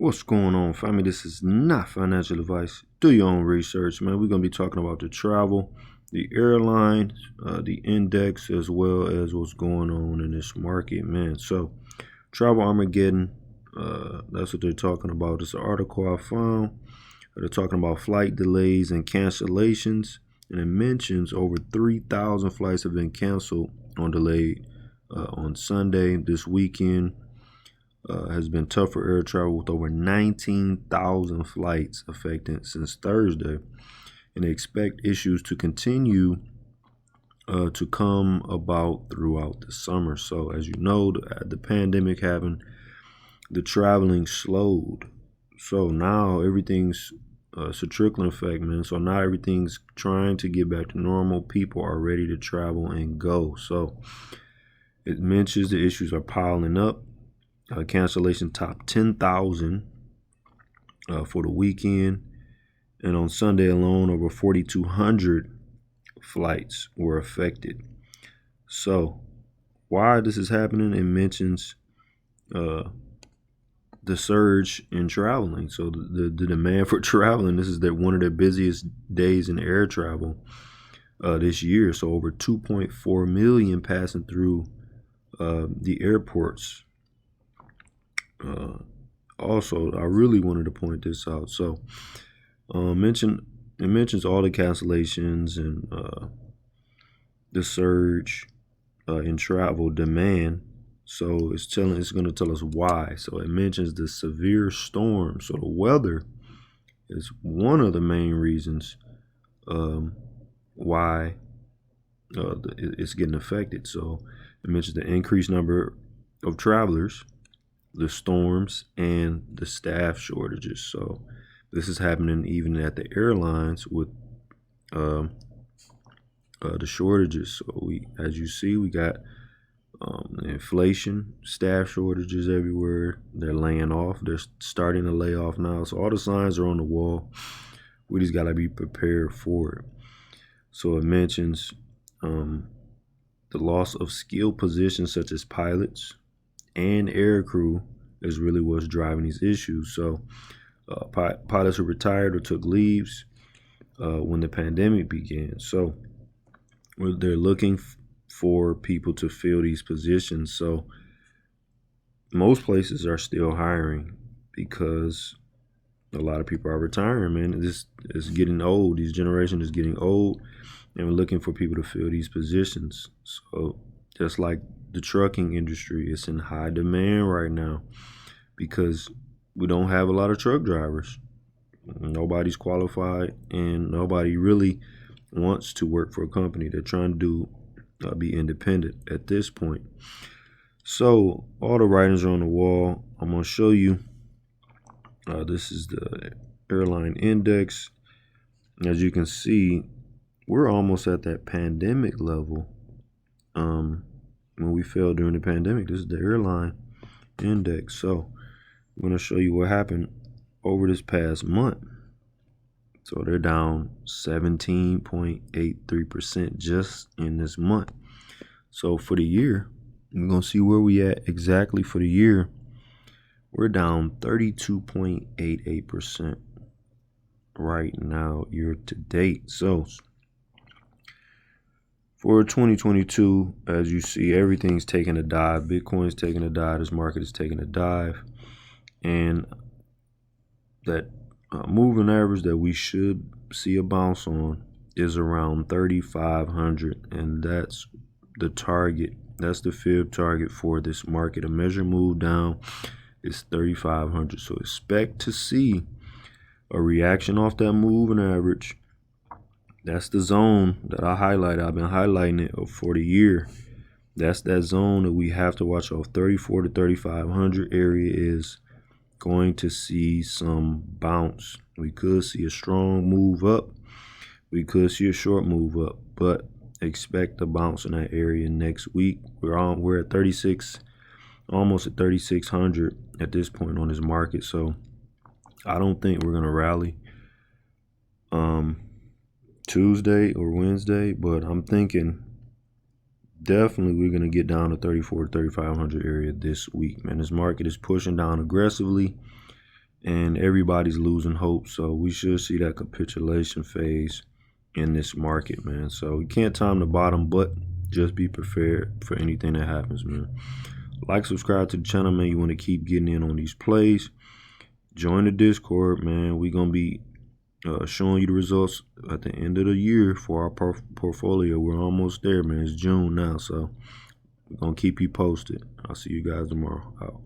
What's going on, family? This is not financial advice. Do your own research, man. We're going to be talking about the travel, the airline, the index, as well as what's going on in this market, man. So, Travel Armageddon, that's what they're talking about. It's an article I found. They're talking about flight delays and cancellations, and it mentions over 3,000 flights have been canceled on delayed on Sunday. This weekend has been tough for air travel with over 19,000 flights affected since Thursday, and they expect issues to continue to come about throughout the summer. So, as you know, the pandemic happened, the traveling slowed. So now everything's it's a trickling effect, man. So now everything's trying to get back to normal. People are ready to travel and go. So it mentions the issues are piling up. Cancellation top 10,000 for the weekend. And on Sunday alone, over 4,200 flights were affected. So why this is happening, it mentions the surge in traveling. So the demand for traveling, this is one of their busiest days in air travel this year. So over 2.4 million passing through the airports. Also, I really wanted to point this out. So it mentions all the cancellations and the surge in travel demand. So it's going to tell us why. So it mentions the severe storm. So the weather is one of the main reasons why it's getting affected. So it mentions the increased number of travelers, the storms, and the staff shortages. So this is happening even at the airlines with the shortages. So as you see, we got inflation, staff shortages everywhere. They're laying off. They're starting to lay off now. So all the signs are on the wall. We just got to be prepared for it. So it mentions the loss of skilled positions such as pilots and air crew is really what's driving these issues. So pilots who retired or took leaves when the pandemic began. So they're looking for people to fill these positions. So most places are still hiring because a lot of people are retiring, man. This is getting old. This generation is getting old, and we're looking for people to fill these positions. So just like the trucking industry, it's in high demand right now because we don't have a lot of truck drivers. Nobody's qualified, and nobody really wants to work for a company. They're trying to be independent at this point. So all the writings are on the wall. I'm going to show you. This is the airline index. As you can see, we're almost at that pandemic level. When we fell during the pandemic, this is the airline index. So I'm going to show you what happened over this past month. So they're down 17.83% just in this month. So for the year, we're going to see where we at exactly for the year. We're down 32.88% right now, year to date. So for 2022, as you see, everything's taking a dive. Bitcoin's taking a dive. This market is taking a dive. And that moving average that we should see a bounce on is around 3,500, and that's the target. That's the fib target for this market. A measure move down is 3,500. So expect to see a reaction off that moving average. That's the zone that I highlighted. I've been highlighting it for the year. That's that zone that we have to watch off. 34 to 3,500 area is going to see some bounce. We could see a strong move up. We could see a short move up, but expect a bounce in that area next week. We're at 36, almost at 3,600 at this point on this market. So I don't think we're gonna rally Tuesday or Wednesday, but I'm thinking definitely we're going to get down to 34 to 3,500 area this week, man. This market is pushing down aggressively, and everybody's losing hope. So we should see that capitulation phase in this market, man. So you can't time the bottom, but just be prepared for anything that happens, man. Like, subscribe to the channel, man. You want to keep getting in on these plays. Join the Discord, man. We're going to be showing you the results at the end of the year for our portfolio. We're almost there, man. It's June now, so we're going to keep you posted. I'll see you guys tomorrow. Out.